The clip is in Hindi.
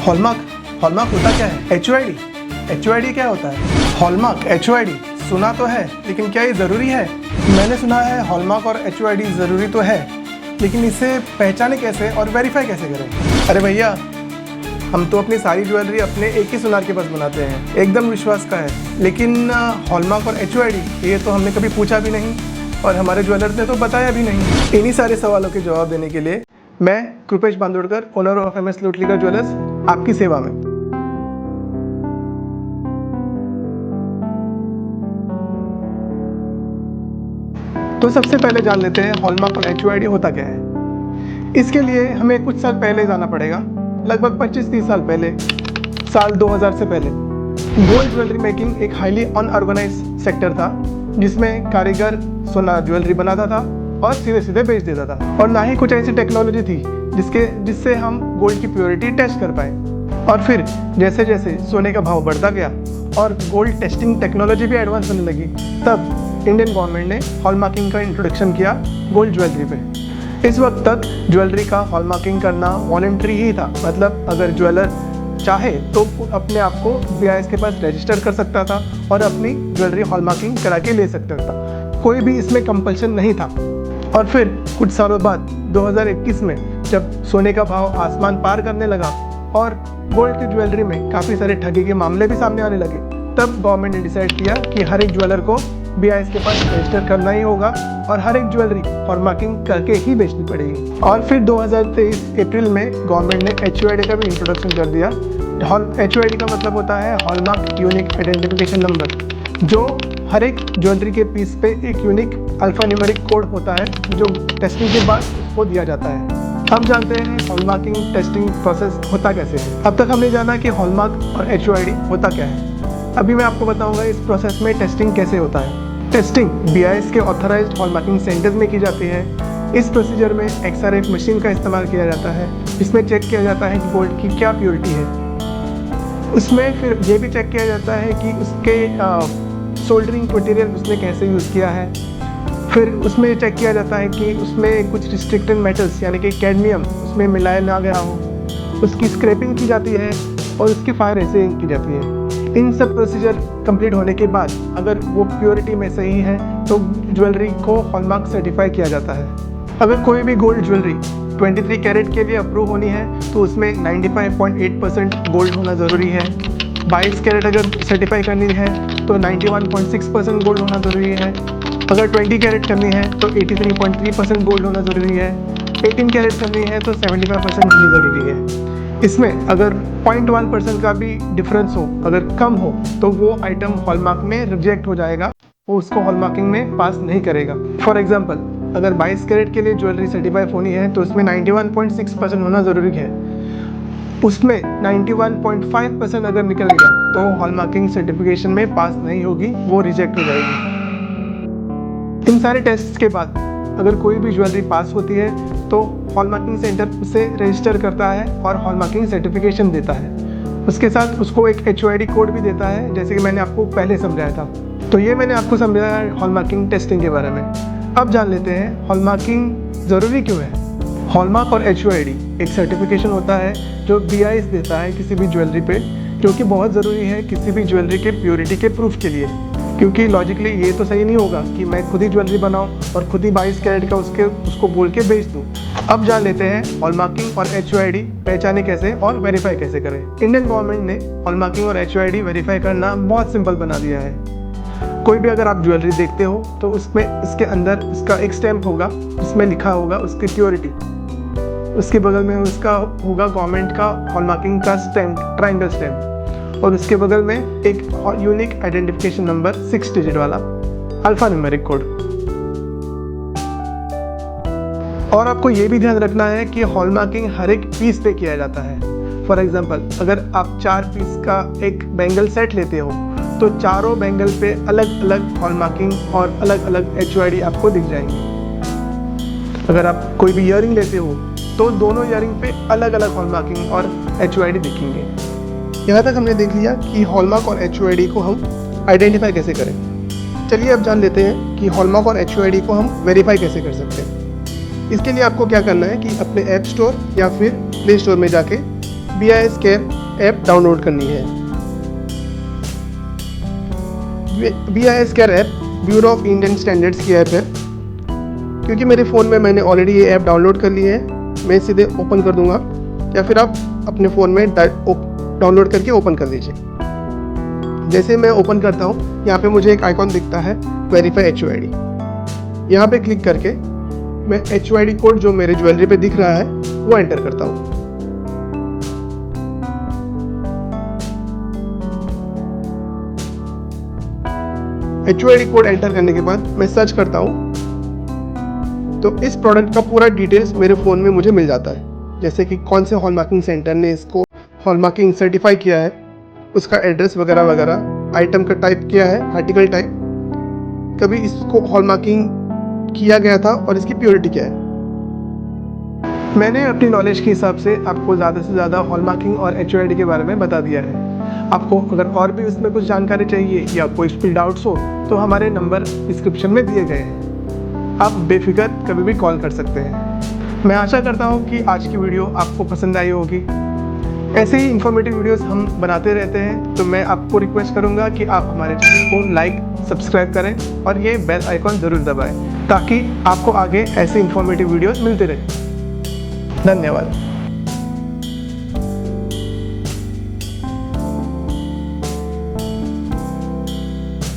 हॉलमार्क हॉलमार्क होता क्या है? एच क्या होता है? हॉलमार्क एच सुना तो है, लेकिन क्या ये ज़रूरी है? मैंने सुना है हॉलमार्क और एच ज़रूरी तो है, लेकिन इसे पहचाने कैसे और वेरीफाई कैसे करें? अरे भैया, हम तो अपनी सारी ज्वेलरी अपने एक ही सुनार के पास बनाते हैं, एकदम विश्वास का है। लेकिन हॉलमार्क और एच ये तो हमने कभी पूछा भी नहीं और हमारे ज्वेलर्स ने तो बताया भी नहीं। इन्हीं सारे सवालों के जवाब देने के लिए मैं Kripesh Bandodkar, owner of M S Lotlikar jewellers, आपकी सेवा में। तो सबसे पहले जान लेते हैं हॉलमार्क और एच होता क्या है। इसके लिए हमें कुछ साल पहले जाना पड़ेगा, लगभग 25-30 साल पहले, साल 2000 से पहले। गोल्ड ज्वेलरी मेकिंग एक हाईली अनऑर्गेनाइज सेक्टर था, जिसमें कारीगर सोना ज्वेलरी बनाता था और सीधे सीधे बेच देता था, और ना ही कुछ ऐसी टेक्नोलॉजी थी जिससे हम गोल्ड की प्योरिटी टेस्ट कर पाए। और फिर जैसे जैसे सोने का भाव बढ़ता गया और गोल्ड टेस्टिंग टेक्नोलॉजी भी एडवांस होने लगी, तब इंडियन गवर्नमेंट ने हॉलमार्किंग का इंट्रोडक्शन किया गोल्ड ज्वेलरी पे। इस वक्त तक ज्वेलरी का हॉलमार्किंग करना वॉलंटरी ही था, मतलब अगर ज्वेलर चाहे तो अपने आप को BIS के पास रजिस्टर कर सकता था और अपनी ज्वेलरी हॉलमार्किंग करा के ले सकता था, कोई भी इसमें कंपल्शन नहीं था। और फिर कुछ सालों बाद 2021 में जब सोने का भाव आसमान पार करने लगा और गोल्ड की ज्वेलरी में काफ़ी सारे ठगी के मामले भी सामने आने लगे, तब गवर्नमेंट ने डिसाइड किया कि हर एक ज्वेलर को BIS के पास रजिस्टर करना ही होगा और हर एक ज्वेलरी हॉलमार्किंग करके ही बेचनी पड़ेगी। और फिर 2023 अप्रैल में गवर्नमेंट ने HUID का भी इंट्रोडक्शन कर दिया। HUID का मतलब होता है हॉलमार्क यूनिक आइडेंटिफिकेशन नंबर, जो हर एक ज्वेलरी के पीस पे एक यूनिक अल्फान्यूमेरिक कोड होता है, जो टेस्टिंग के बाद उसको दिया जाता है। हम जानते हैं हॉलमार्किंग टेस्टिंग प्रोसेस होता कैसे है। अब तक हमने जाना कि हॉलमार्क और HUID होता क्या है। अभी मैं आपको बताऊंगा इस प्रोसेस में टेस्टिंग कैसे होता है। टेस्टिंग BIS के ऑथराइज्ड हॉलमार्किंग सेंटर्स में की जाती है। इस प्रोसीजर में XRF मशीन का इस्तेमाल किया जाता है, जिसमें चेक किया जाता है कि गोल्ड की क्या प्योरिटी है। उसमें फिर ये भी चेक किया जाता है कि उसके सोल्डरिंग मटेरियल उसने कैसे यूज़ किया है। फिर उसमें चेक किया जाता है कि उसमें कुछ रिस्ट्रिक्टेड मेटल्स यानी कि कैडमियम उसमें मिलाया ना गया हो। उसकी स्क्रैपिंग की जाती है और उसकी फायर एसेइंग की जाती है। इन सब प्रोसीजर कंप्लीट होने के बाद अगर वो प्योरिटी में सही है तो ज्वेलरी को हॉलमार्क सर्टिफाई किया जाता है। अगर कोई भी गोल्ड ज्वेलरी 23 कैरेट के लिए अप्रूव होनी है तो उसमें 95.8% गोल्ड होना ज़रूरी है। 22 कैरेट अगर सर्टिफाई करनी है तो 91.6% गोल्ड होना ज़रूरी है। अगर 20 कैरेट करनी है तो 83.3% गोल्ड होना ज़रूरी है। 18 कैरेट करनी है तो 75% होनी ज़रूरी है। इसमें अगर 0.1% का भी डिफरेंस हो, अगर कम हो, तो वो आइटम हॉलमार्क में रिजेक्ट हो जाएगा, वो उसको हॉलमार्किंग में पास नहीं करेगा। फॉर एग्जांपल, अगर 22 कैरेट के लिए ज्वेलरी सर्टिफाई होनी है तो उसमें 91.6% होना ज़रूरी है। उसमें 91.5% अगर निकल गया तो हॉलमार्किंग सर्टिफिकेशन में पास नहीं होगी, वो रिजेक्ट हो जाएगी। इन सारे टेस्ट के बाद अगर कोई भी ज्वेलरी पास होती है तो हॉलमार्किंग सेंटर उसे रजिस्टर करता है और हॉलमार्किंग सर्टिफिकेशन देता है। उसके साथ उसको एक HUID कोड भी देता है, जैसे कि मैंने आपको पहले समझाया था। तो ये मैंने आपको समझाया है हॉलमार्किंग टेस्टिंग के बारे में। अब जान लेते हैं हॉलमार्किंग ज़रूरी क्यों है। हॉलमार्क और HUID एक सर्टिफिकेशन होता है जो BIS देता है किसी भी ज्वेलरी पे, जो कि बहुत ज़रूरी है किसी भी ज्वेलरी के प्योरिटी के प्रूफ के लिए। क्योंकि लॉजिकली ये तो सही नहीं होगा कि मैं खुद ही ज्वेलरी बनाऊं और खुद ही 22 कैरेट का उसको बोल के बेच दूं। अब जान लेते हैं हॉलमार्किंग और HUID पहचाने कैसे और वेरीफाई कैसे करें। इंडियन गवर्नमेंट ने हॉलमार्किंग और HUID वेरीफाई करना बहुत सिंपल बना दिया है। कोई भी अगर आप ज्वेलरी देखते हो तो उसमें इसके अंदर इसका एक स्टैम्प होगा, उसमें लिखा होगा उसकी प्योरिटी। उसके बगल में उसका होगा गवर्नमेंट का हॉलमार्किंग का स्टैम्प, ट्रायंगल स्टैम्प, और उसके बगल में एक यूनिक आइडेंटिफिकेशन नंबर 6 डिजिट वाला अल्फान्यूमेरिक कोड। और आपको ये भी ध्यान रखना है कि हॉलमार्किंग हर एक पीस पे किया जाता है। फॉर एग्जांपल, अगर आप 4 पीस का एक बैंगल सेट लेते हो तो चारों बैंगल पे अलग अलग हॉलमार्किंग और अलग अलग HUID आपको दिख जाएंगे। अगर आप कोई भी ईयरिंग लेते हो तो दोनों ईयरिंग पे अलग अलग हॉलमार्किंग और HUID दिखेंगे। यहाँ तक हमने देख लिया कि हॉलमार्क और HUID को हम आइडेंटिफाई कैसे करें। चलिए अब जान लेते हैं कि हॉलमार्क और HUID को हम वेरीफाई कैसे कर सकते हैं। इसके लिए आपको क्या करना है कि अपने ऐप स्टोर या फिर प्ले स्टोर में जाके BIS केयर ऐप डाउनलोड करनी है। BIS care app bureau of Indian standards की ऐप है। क्योंकि मेरे फ़ोन में मैंने ऑलरेडी ये ऐप डाउनलोड कर ली है, मैं सीधे ओपन कर दूंगा, या फिर आप अपने फ़ोन में डाउनलोड करके ओपन कर लीजिए। जैसे मैं ओपन करता हूँ, यहाँ पे मुझे एक आइकॉन दिखता है वेरीफाई HUID। यहाँ पे क्लिक करके मैं HUID कोड जो मेरे ज्वेलरी पे दिख रहा है वो एंटर करता हूँ। HUID कोड एंटर करने के बाद मैं सर्च करता हूँ, तो इस प्रोडक्ट का पूरा डिटेल्स मेरे फ़ोन में मुझे मिल जाता है। जैसे कि कौन से हॉलमार्किंग सेंटर ने इसको हॉलमार्किंग सर्टिफाई किया है, उसका एड्रेस वगैरह वगैरह, आइटम का टाइप क्या है, आर्टिकल टाइप, कभी इसको हॉलमार्किंग किया गया था और इसकी प्योरिटी क्या है। मैंने अपनी नॉलेज के हिसाब से आपको ज़्यादा से ज़्यादा हॉलमार्किंग और HUID के बारे में बता दिया है। आपको अगर और भी उसमें कुछ जानकारी चाहिए या कोई भी डाउट्स हो तो हमारे नंबर डिस्क्रिप्शन में दिए गए हैं, आप बेफिक्र कभी भी कॉल कर सकते हैं। मैं आशा करता हूँ कि आज की वीडियो आपको पसंद आई होगी। ऐसे ही इन्फॉर्मेटिव वीडियोस हम बनाते रहते हैं, तो मैं आपको रिक्वेस्ट करूँगा कि आप हमारे चैनल को लाइक सब्सक्राइब करें और ये बेल आइकॉन ज़रूर दबाएं ताकि आपको आगे ऐसे इन्फॉर्मेटिव वीडियोस मिलते रहें। धन्यवाद।